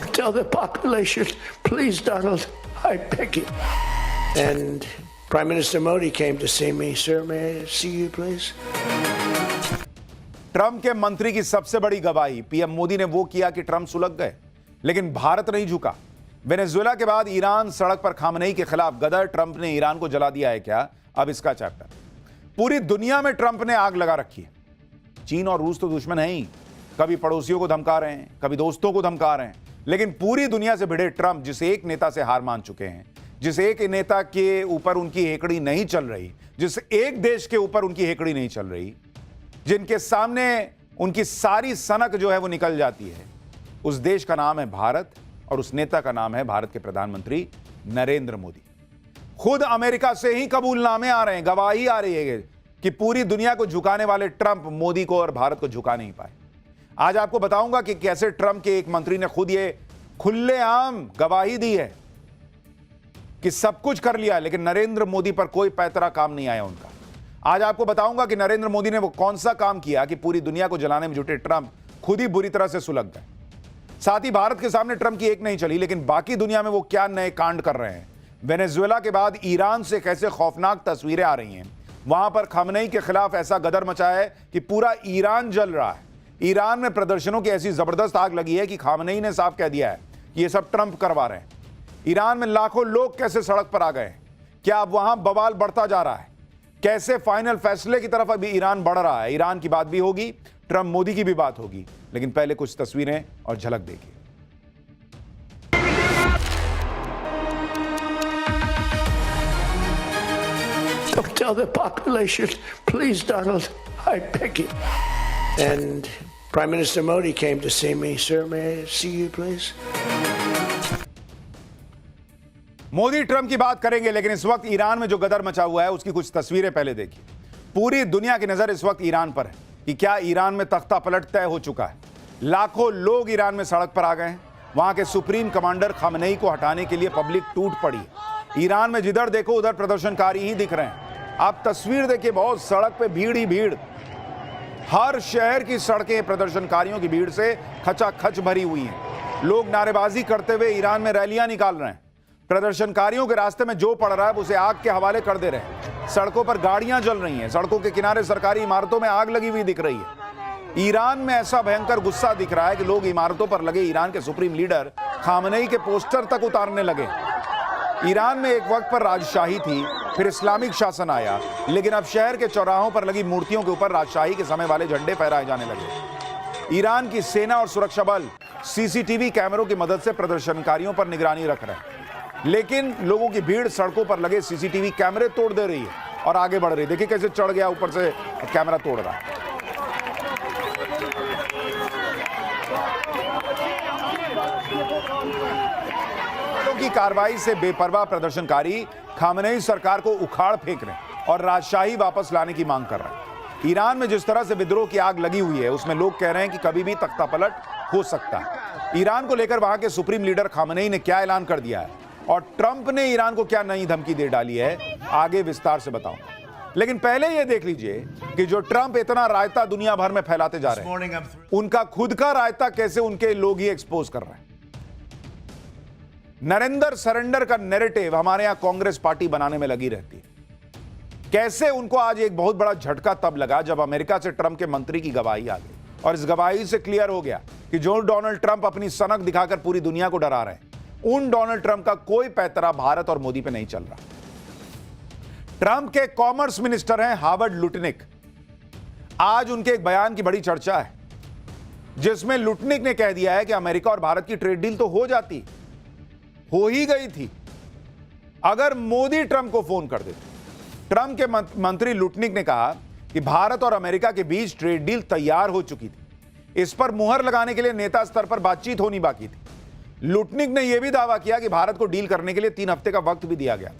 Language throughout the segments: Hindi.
Don't tell the population, please, Donald. I beg you. And Prime Minister Modi came to see me. Sir, may I see you, please? Trump के मंत्री की सबसे बड़ी गवाही पीएम मोदी ने वो किया कि ट्रंप सुलग गए, लेकिन भारत नहीं झुका। वेनेजुएला के बाद ईरान सड़क पर खामनेई के खिलाफ गदर ट्रंप ने ईरान को जला दिया है क्या? अब इसका चैप्टर। पूरी दुनिया में ट्रंप ने आग लगा रखी है। चीन और रूस तो दुश्मन है ही, कभी पड़ोसियों को धमका रहे हैं, कभी दोस्तों को धमका रहे हैं, लेकिन पूरी दुनिया से भिड़े ट्रंप, जिसे एक नेता से हार मान चुके हैं, जिस एक नेता के ऊपर उनकी हेकड़ी नहीं चल रही, जिस एक देश के ऊपर उनकी हेकड़ी नहीं चल रही, जिनके सामने उनकी सारी सनक जो है वो निकल जाती है, उस देश का नाम है भारत और उस नेता का नाम है भारत के प्रधानमंत्री नरेंद्र मोदी। खुद अमेरिका से ही कबूलनामे आ रहे हैं, गवाही आ रही है कि पूरी दुनिया को झुकाने वाले ट्रंप मोदी को और भारत को झुका नहीं पाए। आज आपको बताऊंगा कि कैसे ट्रंप के एक मंत्री ने खुद ये खुलेआम गवाही दी है कि सब कुछ कर लिया, लेकिन नरेंद्र मोदी पर कोई पैतरा काम नहीं आया उनका। आज आपको बताऊंगा कि नरेंद्र मोदी ने वो कौन सा काम किया कि पूरी दुनिया को जलाने में जुटे ट्रंप खुद ही बुरी तरह से सुलग गए। साथ ही भारत के सामने ट्रंप की एक नहीं चली, लेकिन बाकी दुनिया में वो क्या नए कांड कर रहे हैं। वेनेजुएला के बाद ईरान से कैसे खौफनाक तस्वीरें आ रही हैं, वहां पर खामनेई के खिलाफ ऐसा गदर मचा है कि पूरा ईरान जल रहा है। ईरान में प्रदर्शनों की ऐसी जबरदस्त आग लगी है कि खामनेई ने साफ कह दिया है कि ये सब ट्रंप करवा रहे हैं। ईरान में लाखों लोग कैसे सड़क पर आ गए, क्या अब वहां बवाल बढ़ता जा रहा है, कैसे फाइनल फैसले की तरफ अभी ईरान बढ़ रहा है। ईरान की बात भी होगी, ट्रंप मोदी की भी बात होगी, लेकिन पहले कुछ तस्वीरें और झलक देखिए। Don't tell the population, please, Donald. I beg you. And Prime Minister Modi came to see me. Sir, may I see you, please? Modi Trump की बात करेंगे, लेकिन इस वक्त ईरान में जो गदर मचा हुआ है उसकी कुछ तस्वीरें पहले देखिए। पूरी दुनिया की नजर इस वक्त ईरान पर है कि क्या ईरान में तख्ता पलट तय हो चुका है। लाखों लोग ईरान में सड़क पर आ गए हैं। वहां के सुप्रीम कमांडर खामनेई को हटाने के लिए पब्लिक टूट पड़ी है। ईरान में जिधर देखो उधर प्रदर्शनकारी ही दिख रहे हैं। आप तस्वीर देखिए, बहुत सड़क पे भीड़ ही भीड़। हर शहर की सड़कें प्रदर्शनकारियों की भीड़ से खचाखच भरी हुई हैं। लोग नारेबाजी करते हुए ईरान में रैलियां निकाल रहे हैं। प्रदर्शनकारियों के रास्ते में जो पड़ रहा है उसे आग के हवाले कर दे रहे हैं। सड़कों पर गाड़ियां जल रही हैं, सड़कों के किनारे सरकारी इमारतों में आग लगी हुई दिख रही है। ईरान में ऐसा भयंकर गुस्सा दिख रहा है कि लोग इमारतों पर लगे ईरान के सुप्रीम लीडर खामनेई के पोस्टर तक उतारने लगे। ईरान में एक वक्त पर राजशाही थी, फिर इस्लामिक शासन आया, लेकिन अब शहर के चौराहों पर लगी मूर्तियों के ऊपर राजशाही के समय वाले झंडे फहराए जाने लगे। ईरान की सेना और सुरक्षा बल सीसीटीवी कैमरों की मदद से प्रदर्शनकारियों पर निगरानी रख रहे हैं, लेकिन लोगों की भीड़ सड़कों पर लगे सीसीटीवी कैमरे तोड़ दे रही है और आगे बढ़ रही है। देखिए कैसे चढ़ गया ऊपर से, कैमरा तोड़ रहा है। की कार्रवाई से बेपरवाह प्रदर्शनकारी खामनेई सरकार को उखाड़ फेंक रहे हैं और राजशाही वापस लाने की मांग कर रहे हैं। ईरान में जिस तरह से विद्रोह की आग लगी हुई है, उसमें लोग कह रहे हैं कि कभी भी तख्तापलट हो सकता है। ईरान को लेकर वहां के सुप्रीम लीडर खामनेई ने क्या ऐलान कर दिया है और ट्रंप ने ईरान को क्या नई धमकी दे डाली है, आगे विस्तार से बताऊंगा। लेकिन पहले यह देख लीजिए कि जो ट्रंप इतना रायता दुनिया भर में फैलाते जा रहे हैं, उनका खुद का रायता कैसे उनके लोग ही एक्सपोज कर रहे हैं। नरेंद्र सरेंडर का नैरेटिव हमारे यहां कांग्रेस पार्टी बनाने में लगी रहती है। कैसे उनको आज एक बहुत बड़ा झटका तब लगा जब अमेरिका से ट्रंप के मंत्री की गवाही आ गई और इस गवाही से क्लियर हो गया कि जो डोनाल्ड ट्रंप अपनी सनक दिखाकर पूरी दुनिया को डरा रहे हैं, उन डोनाल्ड ट्रंप का कोई पैतरा भारत और मोदी पे नहीं चल रहा। ट्रंप के कॉमर्स मिनिस्टर हैं हावर्ड लुटनिक। आज उनके एक बयान की बड़ी चर्चा है, जिसमें लुटनिक ने कह दिया है कि अमेरिका और भारत की ट्रेड डील तो हो जाती, हो ही गई थी, अगर मोदी ट्रंप को फोन कर देते। ट्रंप के मंत्री लुटनिक ने कहा कि भारत और अमेरिका के बीच ट्रेड डील तैयार हो चुकी थी, इस पर मुहर लगाने के लिए नेता स्तर पर बातचीत होनी बाकी थी। लुटनिक ने यह भी दावा किया कि भारत को डील करने के लिए 3 हफ्ते का वक्त भी दिया गया था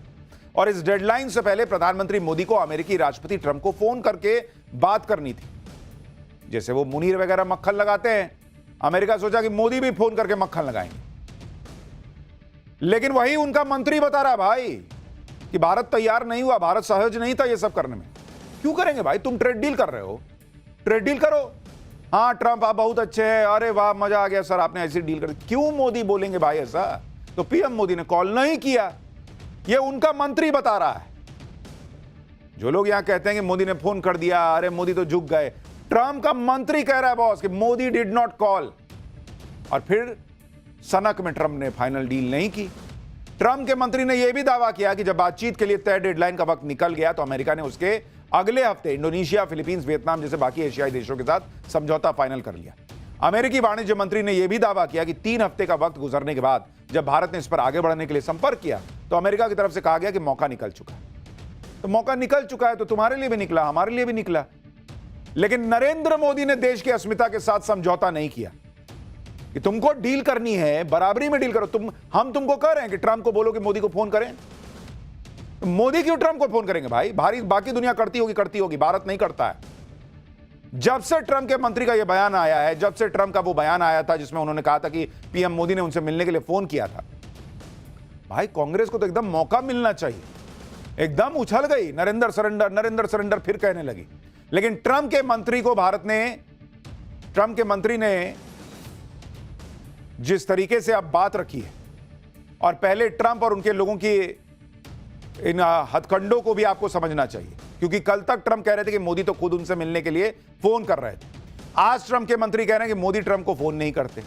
और इस डेडलाइन से पहले प्रधानमंत्री मोदी को अमेरिकी राष्ट्रपति ट्रंप को फोन करके बात करनी थी। जैसे वो मुनीर वगैरह मक्खन लगाते हैं, अमेरिका सोचा कि मोदी भी फोन करके मक्खन लगाएंगे। लेकिन वही उनका मंत्री बता रहा है भाई कि भारत तैयार नहीं हुआ, भारत सहज नहीं था ये सब करने में। क्यों करेंगे भाई, तुम ट्रेड डील कर रहे हो, ट्रेड डील करो। हाँ ट्रंप आप बहुत अच्छे हैं, अरे वाह मजा आ गया सर आपने ऐसी डील कर दी। क्यों मोदी बोलेंगे भाई ऐसा? तो पीएम मोदी ने कॉल नहीं किया, ये उनका मंत्री बता रहा है। जो लोग यहां कहते हैं कि मोदी ने फोन कर दिया, अरे मोदी तो झुक गए, ट्रंप का मंत्री कह रहा है बॉस कि मोदी डिड नॉट कॉल। और फिर सनक में ट्रंप ने फाइनल डील नहीं की। ट्रंप के मंत्री ने यह भी दावा किया कि जब बातचीत के लिए तय डेडलाइन का वक्त निकल गया तो अमेरिका ने उसके अगले हफ्ते इंडोनेशिया, फिलीपींस, वियतनाम जैसे बाकी एशियाई देशों के साथ समझौता फाइनल कर लिया। अमेरिकी वाणिज्य मंत्री ने यह भी दावा किया कि 3 हफ्ते का वक्त गुजरने के बाद जब भारत ने इस पर आगे बढ़ने के लिए संपर्क किया तो अमेरिका की तरफ से कहा गया कि मौका निकल चुका है। तो मौका निकल चुका है तो तुम्हारे लिए भी निकला, हमारे लिए भी निकला। लेकिन नरेंद्र मोदी ने देश की अस्मिता के साथ समझौता नहीं किया कि तुमको डील करनी है, बराबरी में डील करो। हम तुमको कह रहे हैं कि ट्रंप को बोलो कि मोदी को फोन करें। तो मोदी क्यों ट्रंप को फोन करेंगे भाई? बाकी दुनिया करती होगी, भारत नहीं करता है। जब से ट्रंप के मंत्री का यह बयान आया है, जब से ट्रंप का वो बयान आया था जिसमें उन्होंने कहा था कि पीएम मोदी ने उनसे मिलने के लिए फोन किया था, भाई कांग्रेस को तो एकदम मौका मिलना चाहिए। एकदम उछल गई, नरेंद्र सरेंडर फिर कहने लगी। लेकिन ट्रंप के मंत्री ने जिस तरीके से अब बात रखी है, और पहले ट्रंप और उनके लोगों की इन हथकंडों को भी आपको समझना चाहिए, क्योंकि कल तक ट्रंप कह रहे थे कि मोदी तो खुद उनसे मिलने के लिए फोन कर रहे थे। आज ट्रंप के मंत्री कह रहे हैं कि मोदी ट्रंप को फोन नहीं करते।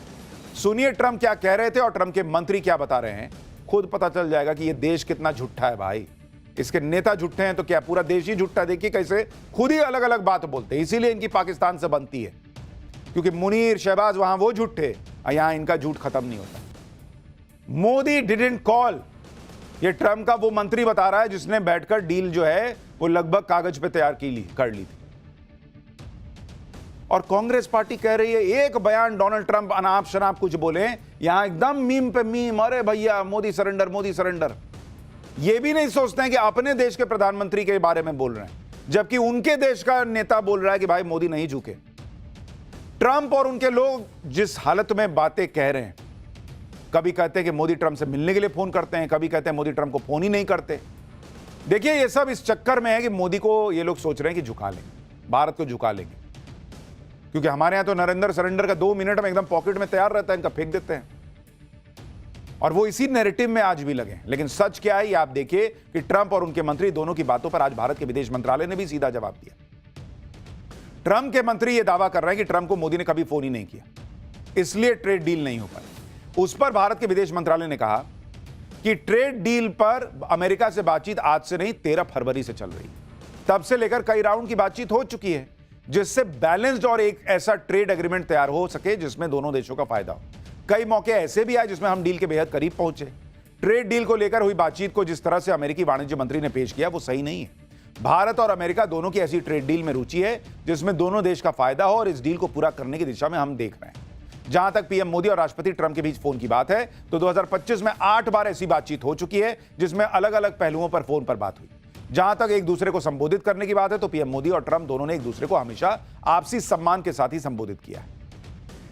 सुनिए ट्रंप क्या कह रहे थे और ट्रंप के मंत्री क्या बता रहे हैं, खुद पता चल जाएगा कि यह देश कितना झूठा है भाई। इसके नेता झूठे हैं तो क्या पूरा देश ही झूठा? देखिए कैसे खुद ही अलग अलग बात बोलते हैं। इसीलिए इनकी पाकिस्तान से बनती है, क्योंकि मुनीर, शहबाज वहां वो झूठे, यहां इनका झूठ खत्म नहीं होता। मोदी डिडंट कॉल, ये ट्रंप का वो मंत्री बता रहा है जिसने बैठकर डील जो है वो लगभग कागज पे तैयार कर ली थी। और कांग्रेस पार्टी कह रही है एक बयान डोनाल्ड ट्रंप अनाप शनाप कुछ बोले, यहां एकदम मीम पे मीम, अरे भैया मोदी सरेंडर। ये भी नहीं सोचते हैं कि अपने देश के प्रधानमंत्री के बारे में बोल रहे हैं, जबकि उनके देश का नेता बोल रहा है कि भाई मोदी नहीं झुके। ट्रंप और उनके लोग जिस हालत में बातें कह रहे हैं, कभी कहते हैं कि मोदी ट्रंप से मिलने के लिए फोन करते हैं, कभी कहते हैं मोदी ट्रंप को फोन ही नहीं करते। देखिए ये सब इस चक्कर में है कि मोदी को ये लोग सोच रहे हैं कि झुका लेंगे, भारत को झुका लेंगे, क्योंकि हमारे यहां तो नरेंद्र सरेंडर का 2 मिनट में एकदम पॉकेट में तैयार रहता है, इनका फेंक देते हैं। और वो इसी नैरेटिव में आज भी लगे। लेकिन सच क्या है ये आप देखिए कि ट्रंप और उनके मंत्री दोनों की बातों पर आज भारत के विदेश मंत्रालय ने भी सीधा जवाब दिया। ट्रंप के मंत्री ये दावा कर रहे हैं कि ट्रंप को मोदी ने कभी फोन ही नहीं किया, इसलिए ट्रेड डील नहीं हो पाई। उस पर भारत के विदेश मंत्रालय ने कहा कि ट्रेड डील पर अमेरिका से बातचीत आज से नहीं 13 फरवरी से चल रही, तब से लेकर कई राउंड की बातचीत हो चुकी है, जिससे बैलेंस्ड और एक ऐसा ट्रेड एग्रीमेंट तैयार हो सके जिसमें दोनों देशों का फायदा हो। कई मौके ऐसे भी आए जिसमें हम डील के बेहद करीब पहुंचे। ट्रेड डील को लेकर हुई बातचीत को जिस तरह से अमेरिकी वाणिज्य मंत्री ने पेश किया वो सही नहीं है। भारत और अमेरिका दोनों की ऐसी ट्रेड डील में रुचि है जिसमें दोनों देश का फायदा हो, और इस डील को पूरा करने की दिशा में हम देख रहे हैं। जहां तक पीएम मोदी और राष्ट्रपति ट्रंप के बीच फोन की बात है तो 2025 में 8 बार ऐसी बातचीत हो चुकी है जिसमें अलग अलग पहलुओं पर फोन पर बात हुई। जहां तक एक दूसरे को संबोधित करने की बात है तो पीएम मोदी और ट्रंप दोनों ने एक दूसरे को हमेशा आपसी सम्मान के साथ ही संबोधित किया है।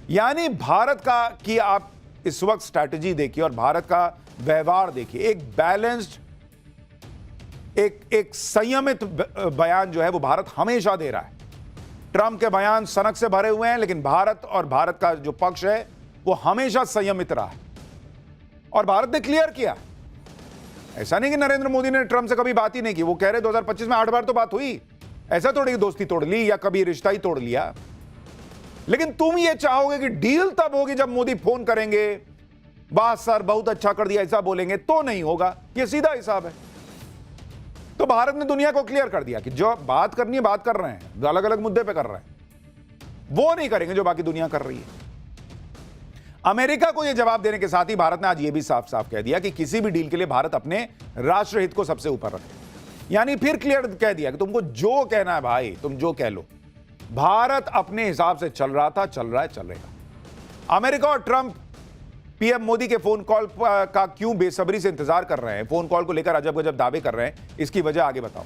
यानी भारत का कि आप इस वक्त स्ट्रैटेजी देखिए और भारत का व्यवहार देखिए, एक बैलेंस्ड, एक संयमित बयान जो है वो भारत हमेशा दे रहा है। ट्रंप के बयान सनक से भरे हुए हैं, लेकिन भारत और भारत का जो पक्ष है वो हमेशा संयमित रहा है और भारत ने क्लियर किया। ऐसा नहीं कि नरेंद्र मोदी ने ट्रंप से कभी बात ही नहीं की। वो कह रहे 2025 में 8 बार तो बात हुई, ऐसा थोड़ी दोस्ती तोड़ ली या कभी रिश्ता ही तोड़ लिया। लेकिन तुम ये चाहोगे कि डील तब होगी जब मोदी फोन करेंगे, वाह सर बहुत अच्छा कर दिया, ऐसा बोलेंगे तो नहीं होगा। ये सीधा हिसाब है। तो भारत ने दुनिया को क्लियर कर दिया कि जो बात करनी है बात कर रहे हैं, अलग अलग मुद्दे पे कर रहे हैं, वो नहीं करेंगे जो बाकी दुनिया कर रही है। अमेरिका को यह जवाब देने के साथ ही भारत ने आज यह भी साफ साफ कह दिया कि किसी भी डील के लिए भारत अपने राष्ट्रहित को सबसे ऊपर रखे। यानी फिर क्लियर कह दिया कि तुमको जो कहना है भाई तुम जो कह लो, भारत अपने हिसाब से चल रहा था, चल रहा है, चल रहेगा। अमेरिका और ट्रंप पीएम मोदी के फोन कॉल का क्यों बेसब्री से इंतजार कर रहे हैं, फोन कॉल को लेकर अजब गजब दावे कर रहे हैं, इसकी वजह आगे बताओ।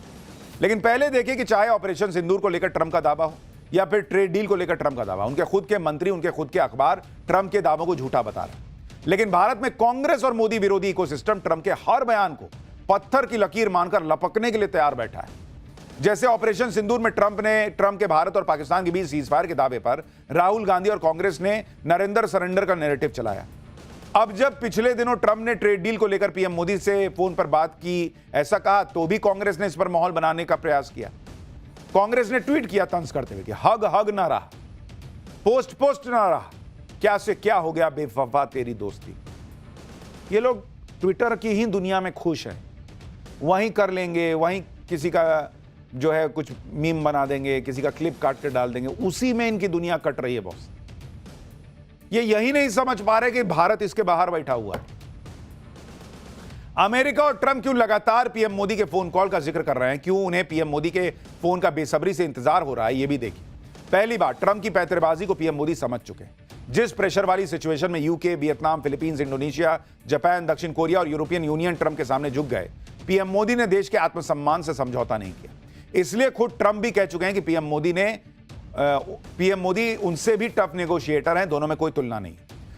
लेकिन पहले देखिए कि चाहे ऑपरेशन सिंदूर को लेकर ट्रंप का दावा हो या फिर ट्रेड डील को लेकर ट्रंप का दावा, उनके खुद के मंत्री, उनके खुद के अखबार ट्रंप के दावों को झूठा बता रहे हैं। लेकिन भारत में कांग्रेस और मोदी विरोधी इकोसिस्टम ट्रंप के हर बयान को पत्थर की लकीर मानकर लपकने के लिए तैयार बैठा है। जैसे ऑपरेशन सिंदूर में ट्रंप के भारत और पाकिस्तान के बीच सीजफायर के दावे पर राहुल गांधी और कांग्रेस ने नरेंद्र सरेंडर का नैरेटिव चलाया। अब जब पिछले दिनों ट्रंप ने ट्रेड डील को लेकर पीएम मोदी से फोन पर बात की, ऐसा कहा, तो भी कांग्रेस ने इस पर माहौल बनाने का प्रयास किया। कांग्रेस ने ट्वीट किया तंज करते हुए कि हग ना रहा, पोस्ट ना रहा, क्या से क्या हो गया बेवफा तेरी दोस्ती। ये लोग ट्विटर की ही दुनिया में खुश हैं, वहीं कर लेंगे, वहीं किसी का जो है कुछ मीम बना देंगे, किसी का क्लिप काट कर डाल देंगे, उसी में इनकी दुनिया कट रही है बॉस। ये यही नहीं समझ पा रहे कि भारत इसके बाहर बैठा हुआ है। अमेरिका और ट्रंप क्यों लगातार पीएम मोदी के फोन कॉल का जिक्र कर रहे हैं, क्यों उन्हें पीएम मोदी के फोन का बेसब्री से इंतजार हो रहा है, यह भी देखिए। पहली बात, ट्रंप की पैंतरेबाजी को पीएम मोदी समझ चुके हैं। जिस प्रेशर वाली सिचुएशन में UK, Vietnam, Philippines, Indonesia, Japan, दक्षिण कोरिया और यूरोपियन यूनियन ट्रंप के सामने झुक गए, पीएम मोदी ने देश के आत्मसम्मान से समझौता नहीं किया। इसलिए खुद ट्रंप भी कह चुके हैं कि पीएम मोदी उनसे भी टफ नेगोशिएटर हैं, दोनों में कोई तुलना नहीं।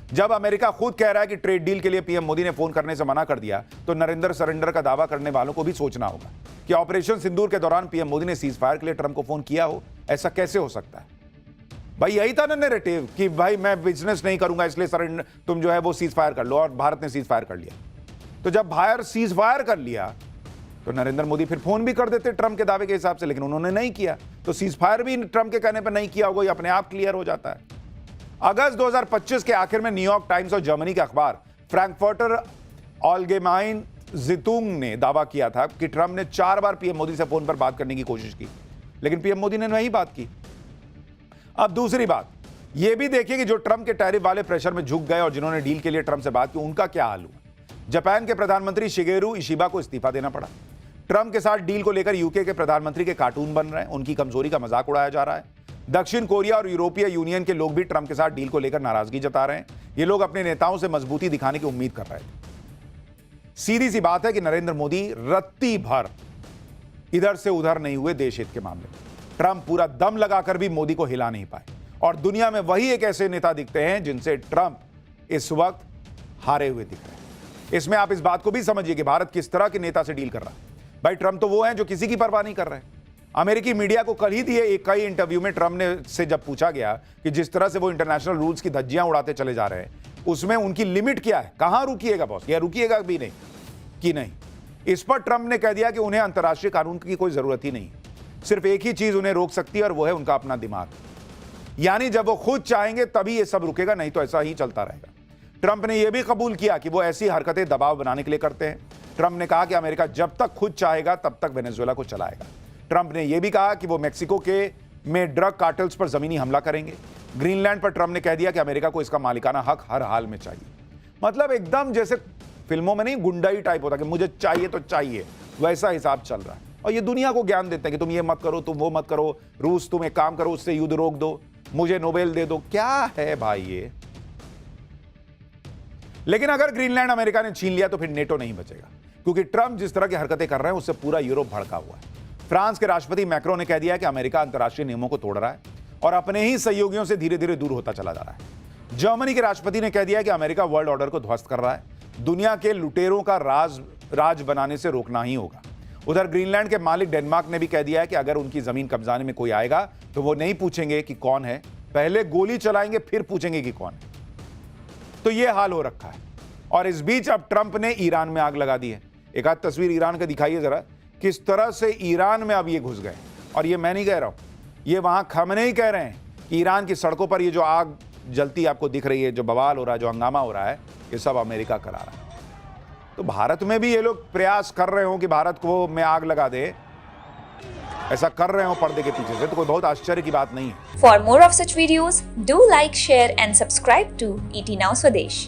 जब अमेरिका खुद कह रहा है कि ट्रेड डील के लिए पीएम मोदी ने फोन करने से मना कर दिया, तो नरेंद्र सरेंडर का दावा करने वालों को भी सोचना होगा कि ऑपरेशन सिंदूर के दौरान पीएम मोदी ने सीज फायर के लिए ट्रंप को फोन किया हो। ऐसा कैसे हो सकता है? भाई यही था ना नैरेटिव कि भाई मैं बिजनेस नहीं करूंगा, इसलिए सरेंडर तुम जो है वो सीज फायर कर लो, और भारत ने सीज फायर कर लिया। तो जब भारत सीज फायर कर लिया तो नरेंद्र मोदी फिर फोन भी कर देते ट्रंप के दावे के हिसाब से, लेकिन उन्होंने नहीं किया, तो सीज फायर भी ट्रंप के कहने पर नहीं किया होगा, ये अपने आप क्लियर हो जाता है। अगस्त 2025 के आखिर में न्यूयॉर्क टाइम्स और जर्मनी के अखबार फ्रैंकफर्टर अल्गेमाइन ज़ितुंग ने दावा किया था कि ट्रंप ने 4 बार पीएम मोदी से फोन पर बात करने की कोशिश की, लेकिन पीएम मोदी ने नहीं बात की। अब दूसरी बात यह भी देखिए कि जो ट्रंप के टैरिफ वाले प्रेशर में झुक गए और जिन्होंने डील के लिए ट्रंप से बात की, उनका क्या हाल हुआ। जापान के प्रधानमंत्री शिगेरू इशिबा को इस्तीफा देना पड़ा। ट्रंप के साथ डील को लेकर यूके के प्रधानमंत्री के कार्टून बन रहे हैं, उनकी कमजोरी का मजाक उड़ाया जा रहा है। दक्षिण कोरिया और यूरोपीय यूनियन के लोग भी ट्रंप के साथ डील को लेकर नाराजगी जता रहे हैं। ये लोग अपने नेताओं से मजबूती दिखाने की उम्मीद कर रहे थे। सीधी सी बात है कि नरेंद्र मोदी रत्ती भर इधर से उधर नहीं हुए देश हित के मामले में। ट्रंप पूरा दम लगाकर भी मोदी को हिला नहीं पाए, और दुनिया में वही एक ऐसे नेता दिखते हैं जिनसे ट्रंप इस वक्त हारे हुए दिख रहे हैं। इसमें आप इस बात को भी समझिए कि भारत किस तरह के नेता से डील कर रहा है। भाई ट्रंप तो वो हैं जो किसी की परवाह नहीं कर रहे हैं। अमेरिकी मीडिया को कल ही दिए एक कई इंटरव्यू में ट्रंप ने से जब पूछा गया कि जिस तरह से वो इंटरनेशनल रूल्स की धज्जियां उड़ाते चले जा रहे हैं, उसमें उनकी लिमिट क्या है, कहां रुकिएगा बॉस, या रुकिएगा भी नहीं कि नहीं। इस पर ट्रंप ने कह दिया कि उन्हें अंतर्राष्ट्रीय कानून की कोई जरूरत ही नहीं, सिर्फ एक ही चीज उन्हें रोक सकती है और वो है उनका अपना दिमाग। यानी जब वो खुद चाहेंगे तभी ये सब रुकेगा, नहीं तो ऐसा ही चलता रहेगा। ट्रंप ने यह भी कबूल किया कि वो ऐसी हरकतें दबाव बनाने के लिए करते हैं। ट्रंप ने कहा कि अमेरिका जब तक खुद चाहेगा तब तक वेनेजुएला को चलाएगा। ट्रंप ने यह भी कहा कि वो मेक्सिको में ड्रग कार्टेल्स पर जमीनी हमला करेंगे। ग्रीनलैंड पर ट्रंप ने कह दिया कि अमेरिका को इसका मालिकाना हक हर हाल में चाहिए। मतलब एकदम जैसे फिल्मों में नहीं गुंडाई टाइप होता कि मुझे चाहिए तो चाहिए, वैसा हिसाब चल रहा है। और ये दुनिया को ज्ञान देते हैं कि तुम ये मत करो, तुम वो मत करो, रूस तुम एक काम करो, उससे युद्ध रोक दो, मुझे नोबेल दे दो। क्या है भाई ये? लेकिन अगर ग्रीनलैंड अमेरिका ने छीन लिया तो फिर नेटो नहीं बचेगा, क्योंकि ट्रंप जिस तरह की हरकतें कर रहे हैं उससे पूरा यूरोप भड़का हुआ है। फ्रांस के राष्ट्रपति मैक्रो ने कह दिया है कि अमेरिका अंतर्राष्ट्रीय नियमों को तोड़ रहा है और अपने ही सहयोगियों से धीरे धीरे दूर होता चला जा रहा है। जर्मनी के राष्ट्रपति ने कह दिया है कि अमेरिका वर्ल्ड ऑर्डर को ध्वस्त कर रहा है, दुनिया के लुटेरों का राज बनाने से रोकना ही होगा। उधर ग्रीनलैंड के मालिक डेनमार्क ने भी कह दिया है कि अगर उनकी जमीन कब्जाने में कोई आएगा तो वो नहीं पूछेंगे कि कौन है, पहले गोली चलाएंगे फिर पूछेंगे कि कौन है। तो ये हाल हो रखा है। और इस बीच अब ट्रंप ने ईरान में आग लगा दी है। एक आध तस्वीर ईरान का दिखाइए जरा, किस तरह से ईरान में अब ये घुस गए। और ये मैं नहीं कह रहा हूं, ये वहां खमनेई कह रहे हैं कि ईरान की सड़कों पर ये जो आग जलती आपको दिख रही है, जो बवाल हो रहा है, जो हंगामा हो रहा है, ये सब अमेरिका करा रहा है। तो भारत में भी ये लोग प्रयास कर रहे हो कि भारत को में आग लगा दे, ऐसा कर रहे हो पर्दे के पीछे से, तो कोई बहुत आश्चर्य की बात नहीं है। For more of such videos, do like, share and subscribe to ET Now Swadesh.